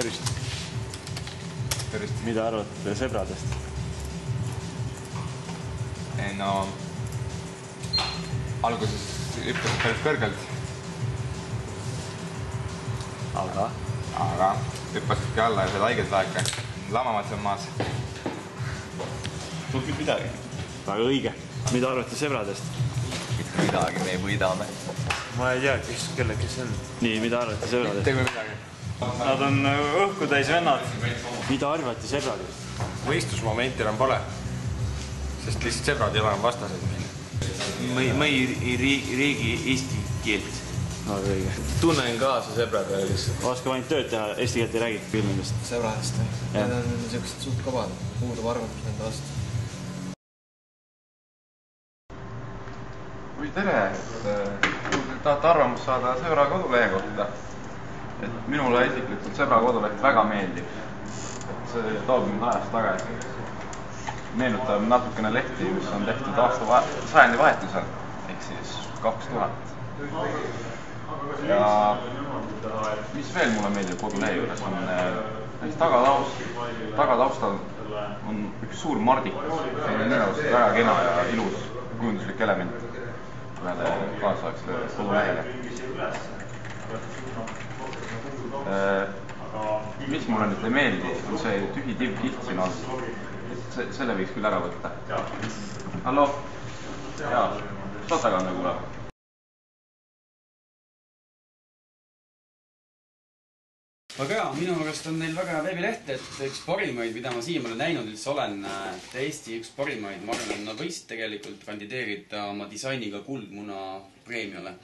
Tervist. Tervist. Mida arvate sebradest? No, alguses hüppasid päris kõrgelt. Aga hüppasidki alla ja said haiget laeka. Lamamad seal maas. Mitte midagi. Väga õige. Mida arvate sebradest? Mitte midagi, me võidame. Ma ei tea, kes on. Nii, mida arvate sebradest? Mitte midagi. Nad on õhku täis vennad. Mida arvate sebradest? Võistlusmomenti enam pole. Sest lihtsalt sebrad ei ole enam vastased meil. Ma ei riigi eesti keelt. Väga õige. Tunnen kaasa sebradele lihtsalt. Oskab ainult tööd teha, eesti keelt ei räägi filmidest. Sebradest või? Need on niisugused suht kabad. Puudub arvamus nende vastu. Või tere, tahate arvamust saada Sebra kodulehe kohta. Et minule isiklikult Sebra koduleht väga meeldib. Et see toob mind ajast tagasi. Meenutab natukene lehti, mis on tehtud sajandi vahetusel, ehk siis 2000. Ja mis veel mulle meeldib kodulehe juures on tagataustal on üks suur mardikas. See on minu arust väga kena ja ilus kujunduslik element ühele kaasaegsele kodulehele. Mis mulle nüüd ei meeldi, on see tühi tivkiht siin all. Selle võiks küll ära võtta. Hallo? Jaa, Sotakanne kuuleb. Aga jaa, minu meelest on neil väga hea veebileht, et üks parimaid, mida ma siiamaale näinud üldse olen, Eesti üks parimaid, ma arvan, nad võisid tegelikult kandideerida oma disainiga Kuldmuna preemiale.